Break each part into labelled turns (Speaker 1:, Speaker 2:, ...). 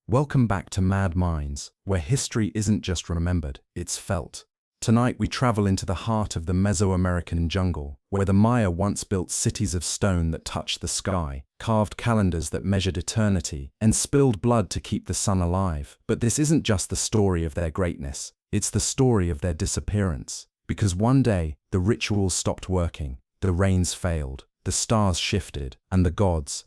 Speaker 1: Welcome back to MadMinds, where history isn't just remembered, it's felt. Tonight we travel into the heart of the Mesoamerican jungle, where the Maya once built cities of stone that touched the sky, carved calendars that measured eternity, and spilled blood to keep the sun alive. But this isn't just the story of their greatness, it's the story of their disappearance. Because one day, the rituals stopped working, the rains failed, the stars shifted, and the gods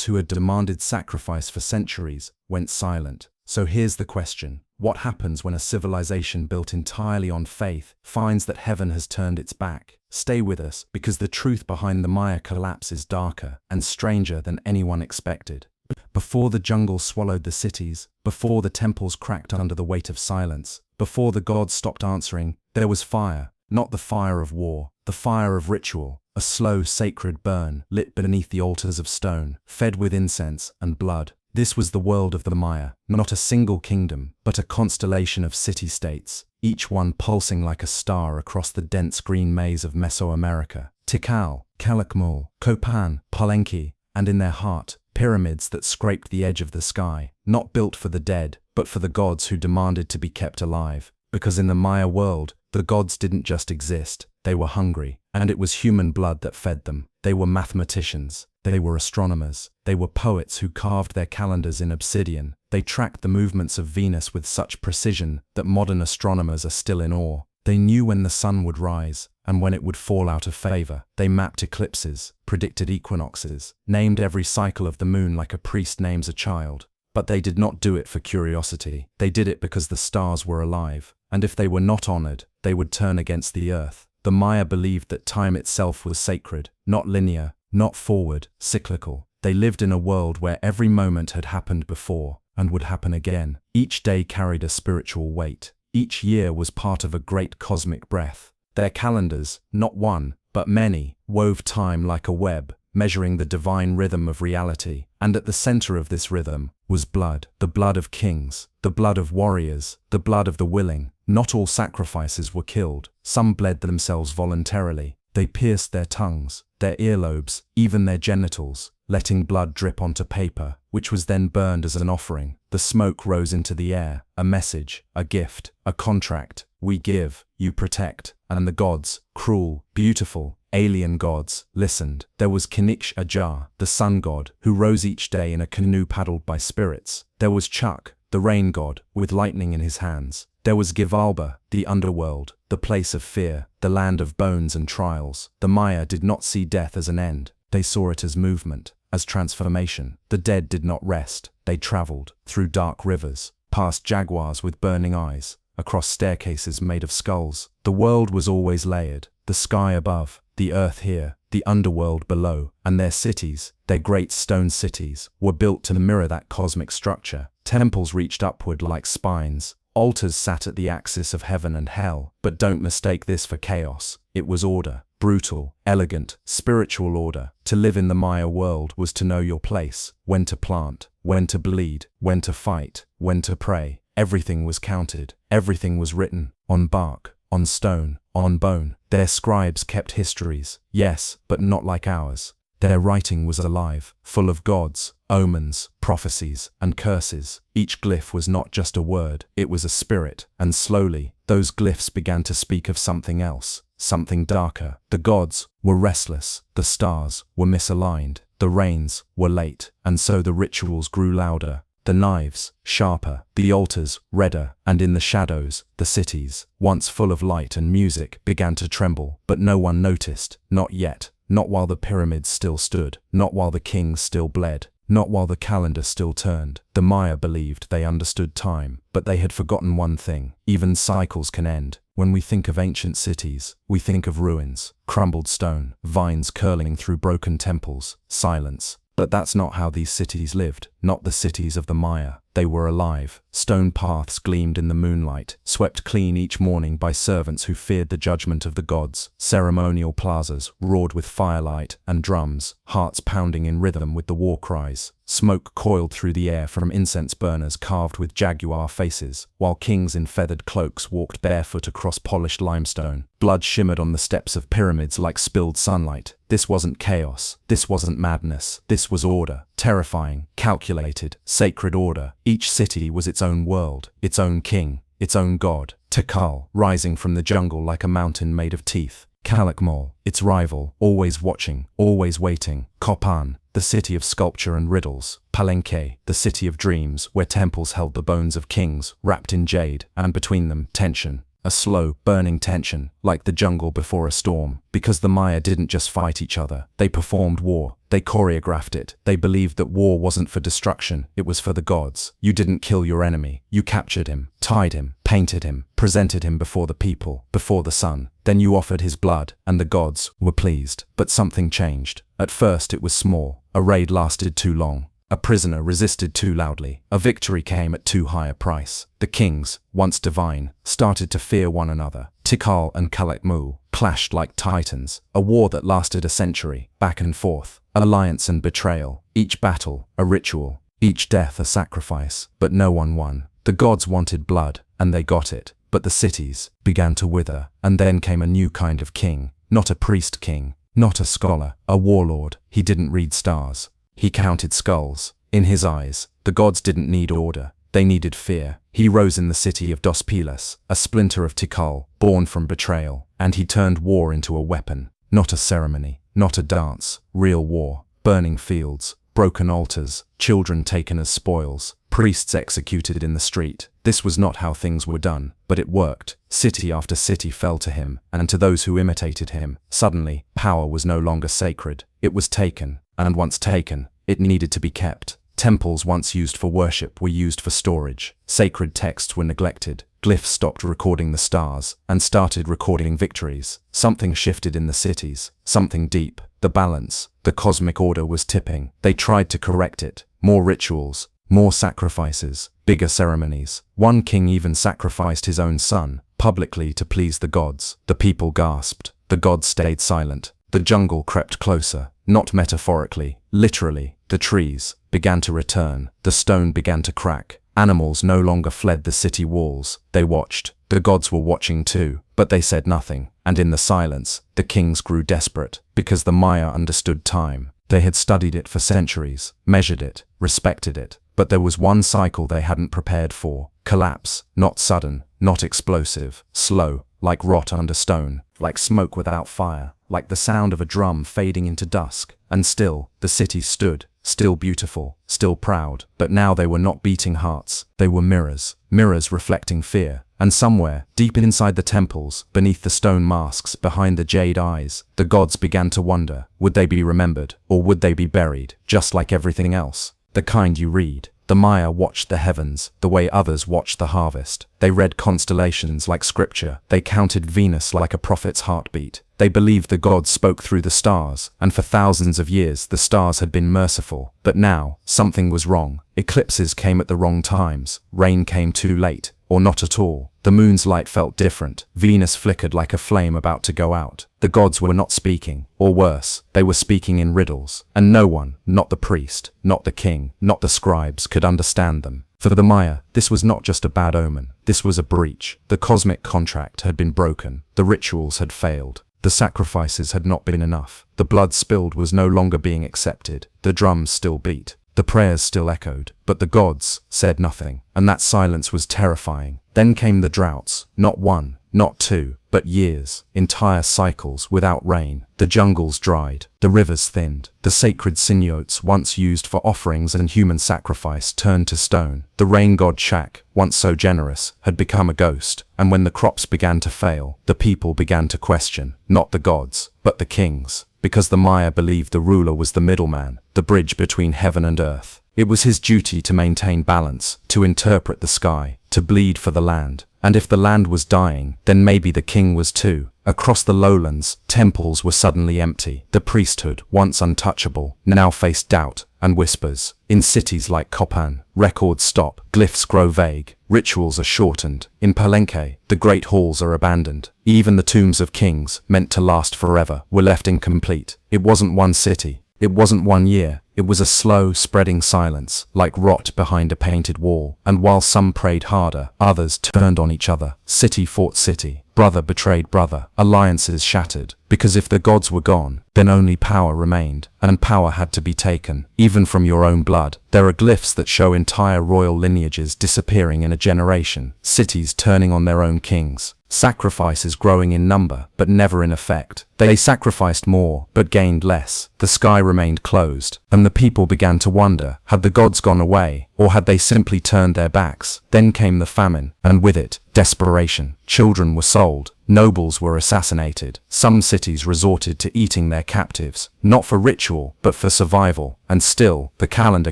Speaker 1: who had demanded sacrifice for centuries, went silent. So here's the question. What happens when a civilization built entirely on faith finds that heaven has turned its back? Stay with us, because the truth behind the Maya collapse is darker and stranger than anyone expected. Before the jungle swallowed the cities, before the temples cracked under the weight of silence, before the gods stopped answering, there was fire. Not the fire of war, the fire of ritual, a slow, sacred burn lit beneath the altars of stone, fed with incense and blood. This was the world of the Maya, not a single kingdom, but a constellation of city-states, each one pulsing like a star across the dense green maze of Mesoamerica. Tikal, Calakmul, Copan, Palenque, and in their heart, pyramids that scraped the edge of the sky, not built for the dead, but for the gods who demanded to be kept alive. Because in the Maya world, the gods didn't just exist, they were hungry, and it was human blood that fed them. They were mathematicians, they were astronomers, they were poets who carved their calendars in obsidian. They tracked the movements of Venus with such precision that modern astronomers are still in awe. They knew when the sun would rise and when it would fall out of favor. They mapped eclipses, predicted equinoxes, named every cycle of the moon like a priest names a child. But they did not do it for curiosity. They did it because the stars were alive, and if they were not honored, they would turn against the earth. The Maya believed that time itself was sacred, not linear, not forward, cyclical. They lived in a world where every moment had happened before and would happen again. Each day carried a spiritual weight. Each year was part of a great cosmic breath. Their calendars, not one, but many, wove time like a web, measuring the divine rhythm of reality. And at the center of this rhythm was blood. The blood of kings, the blood of warriors, the blood of the willing. Not all sacrifices were killed. Some bled themselves voluntarily. They pierced their tongues, their earlobes, even their genitals, letting blood drip onto paper, which was then burned as an offering. The smoke rose into the air, a message, a gift, a contract. We give, you protect. And the gods, cruel, beautiful, alien gods, listened. There was Kinich Ajar, the sun god, who rose each day in a canoe paddled by spirits. There was Chuk, the rain god, with lightning in his hands. There was Givalba, the underworld, the place of fear, the land of bones and trials. The Maya did not see death as an end. They saw it as movement, as transformation. The dead did not rest. They traveled through dark rivers, past jaguars with burning eyes, across staircases made of skulls. The world was always layered, the sky above, the earth here, the underworld below, and their cities, their great stone cities, were built to mirror that cosmic structure. Temples reached upward like spines. Altars sat at the axis of heaven and hell. But don't mistake this for chaos. It was order. Brutal, elegant, spiritual order. To live in the Maya world was to know your place, when to plant, when to bleed, when to fight, when to pray. Everything was counted. Everything was written, on bark, on stone, on bone. Their scribes kept histories, yes, but not like ours. Their writing was alive, full of gods, omens, prophecies, and curses. Each glyph was not just a word, it was a spirit, and slowly, those glyphs began to speak of something else, something darker. The gods were restless, the stars were misaligned, the rains were late, and so the rituals grew louder. The knives, sharper, the altars, redder, and in the shadows, the cities, once full of light and music, began to tremble. But no one noticed, not yet, not while the pyramids still stood, not while the kings still bled, not while the calendar still turned. The Maya believed they understood time, but they had forgotten one thing. Even cycles can end. When we think of ancient cities, we think of ruins, crumbled stone, vines curling through broken temples, silence. But that's not how these cities lived, not the cities of the Maya. They were alive. Stone paths gleamed in the moonlight, swept clean each morning by servants who feared the judgment of the gods. Ceremonial plazas roared with firelight and drums, hearts pounding in rhythm with the war cries. Smoke coiled through the air from incense burners carved with jaguar faces, while kings in feathered cloaks walked barefoot across polished limestone. Blood shimmered on the steps of pyramids like spilled sunlight. This wasn't chaos. This wasn't madness. This was order. Terrifying, calculated, sacred order. Each city was its own world, its own king, its own god. Tikal, rising from the jungle like a mountain made of teeth. Calakmul, its rival, always watching, always waiting. Copan, the city of sculpture and riddles. Palenque, the city of dreams, where temples held the bones of kings, wrapped in jade, and between them, tension. A slow, burning tension, like the jungle before a storm. Because the Maya didn't just fight each other, they performed war. They choreographed it. They believed that war wasn't for destruction, it was for the gods. You didn't kill your enemy. You captured him, tied him, painted him, presented him before the people, before the sun. Then you offered his blood, and the gods were pleased. But something changed. At first it was small. A raid lasted too long. A prisoner resisted too loudly. A victory came at too high a price. The kings, once divine, started to fear one another. Tikal and Calakmul clashed like titans. A war that lasted a century, back and forth. Alliance and betrayal. Each battle, a ritual. Each death, a sacrifice. But no one won. The gods wanted blood, and they got it. But the cities began to wither. And then came a new kind of king. Not a priest king. Not a scholar. A warlord. He didn't read stars. He counted skulls. In his eyes, the gods didn't need order. They needed fear. He rose in the city of Dos Pilas, a splinter of Tikal, born from betrayal. And he turned war into a weapon. Not a ceremony. Not a dance. Real war. Burning fields. Broken altars. Children taken as spoils. Priests executed in the street. This was not how things were done, but it worked. City after city fell to him, and to those who imitated him. Suddenly, power was no longer sacred. It was taken. And once taken, it needed to be kept. Temples once used for worship were used for storage. Sacred texts were neglected. Glyphs stopped recording the stars and started recording victories. Something shifted in the cities. Something deep. The balance. The cosmic order was tipping. They tried to correct it. More rituals. More sacrifices. Bigger ceremonies. One king even sacrificed his own son, publicly to please the gods. The people gasped. The gods stayed silent. The jungle crept closer. Not metaphorically, literally. The trees began to return. The stone began to crack. Animals no longer fled the city walls. They watched. The gods were watching too, but they said nothing. And in the silence, the kings grew desperate, because the Maya understood time. They had studied it for centuries, measured it, respected it. But there was one cycle they hadn't prepared for. Collapse, not sudden, not explosive, slow, like rot under stone, like smoke without fire, like the sound of a drum fading into dusk. And still, the city stood, still beautiful, still proud. But now they were not beating hearts, they were mirrors. Mirrors reflecting fear. And somewhere, deep inside the temples, beneath the stone masks, behind the jade eyes, the gods began to wonder, would they be remembered, or would they be buried, just like everything else? The kind you read. The Maya watched the heavens, the way others watched the harvest. They read constellations like scripture. They counted Venus like a prophet's heartbeat. They believed the gods spoke through the stars, and for thousands of years the stars had been merciful. But now, something was wrong. Eclipses came at the wrong times. Rain came too late, or not at all. The moon's light felt different. Venus flickered like a flame about to go out. The gods were not speaking, or worse, they were speaking in riddles. And no one, not the priest, not the king, not the scribes, could understand them. For the Maya, this was not just a bad omen. This was a breach. The cosmic contract had been broken. The rituals had failed. The sacrifices had not been enough. The blood spilled was no longer being accepted. The drums still beat. The prayers still echoed, but the gods said nothing, and that silence was terrifying. Then came the droughts, not one, not two, but years, entire cycles without rain. The jungles dried, the rivers thinned, the sacred synods once used for offerings and human sacrifice turned to stone. The rain god Shak, once so generous, had become a ghost, and when the crops began to fail, the people began to question, not the gods, but the kings. Because the Maya believed the ruler was the middleman, the bridge between heaven and earth. It was his duty to maintain balance, to interpret the sky, to bleed for the land. And if the land was dying, then maybe the king was too. Across the lowlands, temples were suddenly empty. The priesthood, once untouchable, now faced doubt and whispers. In cities like Copan, records stop, glyphs grow vague, rituals are shortened. In Palenque, the great halls are abandoned. Even the tombs of kings, meant to last forever, were left incomplete. It wasn't one city. It wasn't 1 year. It was a slow, spreading silence, like rot behind a painted wall. And while some prayed harder, others turned on each other. City fought city. Brother betrayed brother. Alliances shattered. Because if the gods were gone, then only power remained, and power had to be taken, even from your own blood. There are glyphs that show entire royal lineages disappearing in a generation, cities turning on their own kings, sacrifices growing in number, but never in effect. They sacrificed more, but gained less. The sky remained closed, and the people began to wonder, had the gods gone away, or had they simply turned their backs? Then came the famine, and with it, desperation. Children were sold, nobles were assassinated. Some cities resorted to eating their captives, not for ritual, but for survival. And still, the calendar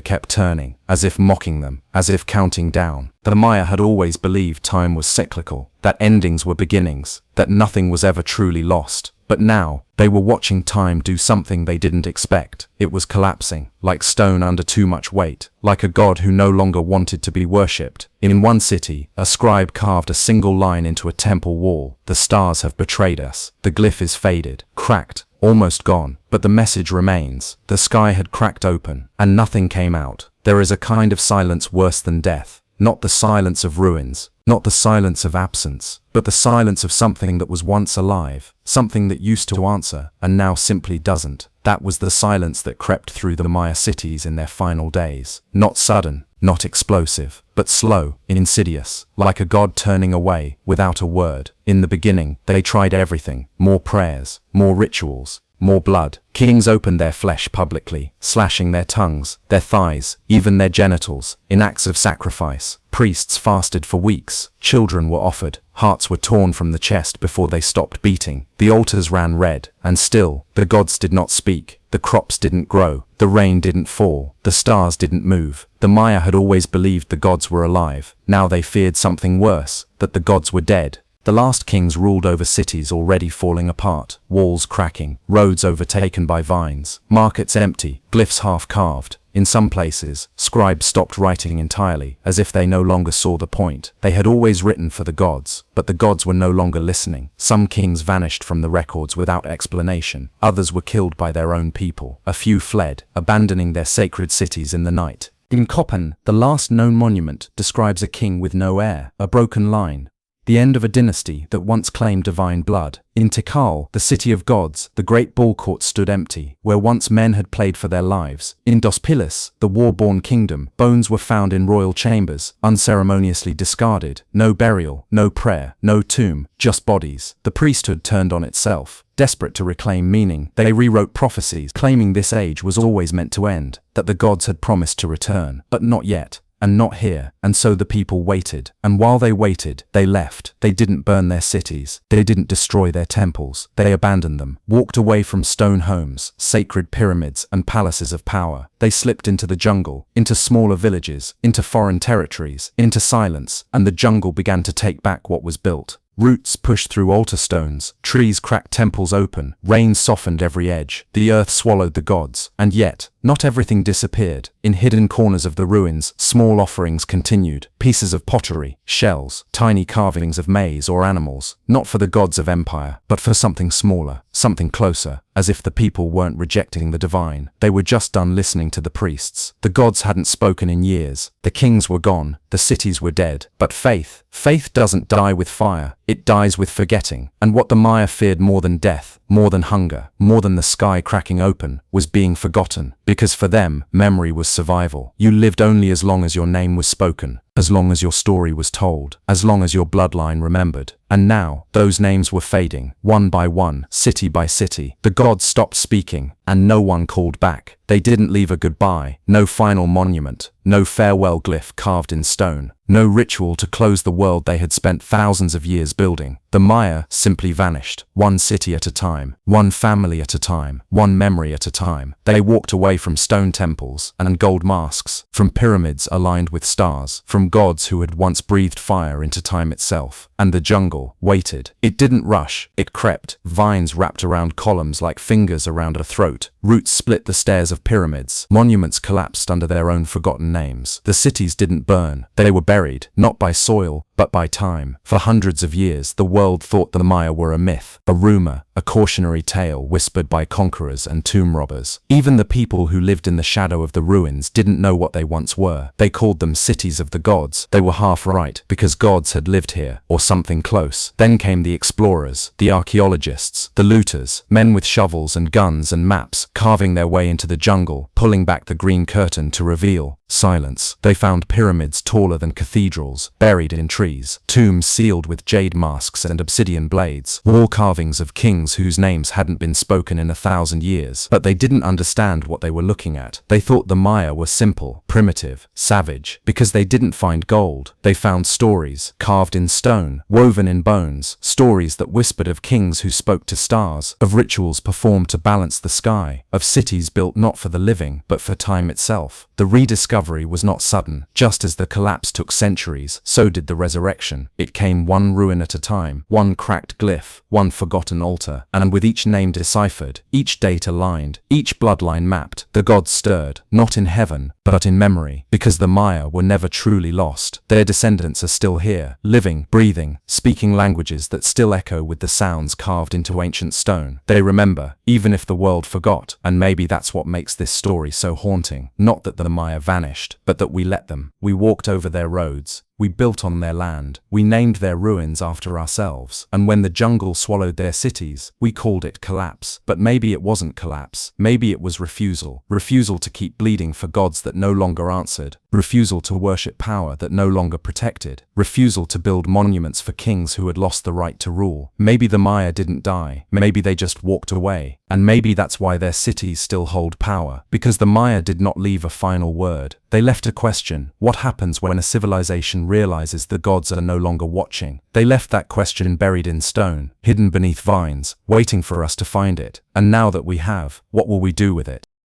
Speaker 1: kept turning, as if mocking them, as if counting down. The Maya had always believed time was cyclical, that endings were beginnings, that nothing was ever truly lost. But now, they were watching time do something they didn't expect. It was collapsing, like stone under too much weight, like a god who no longer wanted to be worshipped. In one city, a scribe carved a single line into a temple wall. The stars have betrayed us. The glyph is faded, cracked, almost gone, but the message remains. The sky had cracked open, and nothing came out. There is a kind of silence worse than death. Not the silence of ruins, not the silence of absence, but the silence of something that was once alive, something that used to answer, and now simply doesn't. That was the silence that crept through the Maya cities in their final days. Not sudden, not explosive, but slow, insidious, like a god turning away, without a word. In the beginning, they tried everything: more prayers, more rituals, more blood. Kings opened their flesh publicly, slashing their tongues, their thighs, even their genitals, in acts of sacrifice. Priests fasted for weeks. Children were offered. Hearts were torn from the chest before they stopped beating. The altars ran red, and still, the gods did not speak. The crops didn't grow. The rain didn't fall. The stars didn't move. The Maya had always believed the gods were alive. Now they feared something worse, that the gods were dead. The last kings ruled over cities already falling apart, walls cracking, roads overtaken by vines, markets empty, glyphs half-carved. In some places, scribes stopped writing entirely, as if they no longer saw the point. They had always written for the gods, but the gods were no longer listening. Some kings vanished from the records without explanation. Others were killed by their own people. A few fled, abandoning their sacred cities in the night. In Copan, the last known monument describes a king with no heir, a broken line, the end of a dynasty that once claimed divine blood. In Tikal, the city of gods, the great ball court stood empty, where once men had played for their lives. In Dos Pilas, the war-born kingdom, bones were found in royal chambers, unceremoniously discarded. No burial, no prayer, no tomb, just bodies. The priesthood turned on itself. Desperate to reclaim meaning, they rewrote prophecies, claiming this age was always meant to end, that the gods had promised to return, but not yet. And not here. And so the people waited. And while they waited, they left. They didn't burn their cities. They didn't destroy their temples. They abandoned them, walked away from stone homes, sacred pyramids, and palaces of power. They slipped into the jungle, into smaller villages, into foreign territories, into silence, and the jungle began to take back what was built. Roots pushed through altar stones, trees cracked temples open, rain softened every edge, the earth swallowed the gods. And yet, not everything disappeared. In hidden corners of the ruins, small offerings continued, pieces of pottery, shells, tiny carvings of maize or animals, not for the gods of empire, but for something smaller, something closer. As if the people weren't rejecting the divine, they were just done listening to the priests. The gods hadn't spoken in years. The kings were gone, the cities were dead. But faith doesn't die with fire, it dies with forgetting. And what the Maya feared more than death, more than hunger, more than the sky cracking open, was being forgotten. Because for them, memory was survival. You lived only as long as your name was spoken, as long as your story was told, as long as your bloodline remembered. And now, those names were fading, one by one, city by city. The gods stopped speaking, and no one called back. They didn't leave a goodbye, no final monument, no farewell glyph carved in stone, no ritual to close the world they had spent thousands of years building. The Maya simply vanished, one city at a time, one family at a time, one memory at a time. They walked away from stone temples and gold masks, from pyramids aligned with stars, from gods who had once breathed fire into time itself. And the jungle waited. It didn't rush, it crept. Vines wrapped around columns like fingers around a throat. Roots split the stairs of pyramids. Monuments collapsed under their own forgotten names. The cities didn't burn. They were buried, not by soil, But by time, for hundreds of years, the world thought the Maya were a myth, a rumor, a cautionary tale whispered by conquerors and tomb robbers. Even the people who lived in the shadow of the ruins didn't know what they once were. They called them cities of the gods. They were half right, because gods had lived here, or something close. Then came the explorers, the archaeologists, the looters, men with shovels and guns and maps, carving their way into the jungle, pulling back the green curtain to reveal silence. They found pyramids taller than cathedrals, buried in trees, tombs sealed with jade masks and obsidian blades, wall carvings of kings whose names hadn't been spoken in 1,000 years. But they didn't understand what they were looking at. They thought the Maya were simple, primitive, savage, because they didn't find gold. They found stories, carved in stone, woven in bones, stories that whispered of kings who spoke to stars, of rituals performed to balance the sky, of cities built not for the living, but for time itself. The rediscovery was not sudden. Just as the collapse took centuries, so did the resurrection. It came one ruin at a time, one cracked glyph, one forgotten altar, and with each name deciphered, each date aligned, each bloodline mapped, the gods stirred, not in heaven, but in memory. Because the Maya were never truly lost. Their descendants are still here, living, breathing, speaking languages that still echo with the sounds carved into ancient stone. They remember, even if the world forgot, and maybe that's what makes this story so haunting. Not that the Maya vanished, but that we let them. We walked over their roads. We built on their land. We named their ruins after ourselves. And when the jungle swallowed their cities, we called it collapse. But maybe it wasn't collapse. Maybe it was refusal. Refusal to keep bleeding for gods that no longer answered. Refusal to worship power that no longer protected. Refusal to build monuments for kings who had lost the right to rule. Maybe the Maya didn't die. Maybe they just walked away. And maybe that's why their cities still hold power. Because the Maya did not leave a final word. They left a question. What happens when a civilization realizes the gods are no longer watching? They left that question buried in stone, hidden beneath vines, waiting for us to find it. And now that we have, what will we do with it?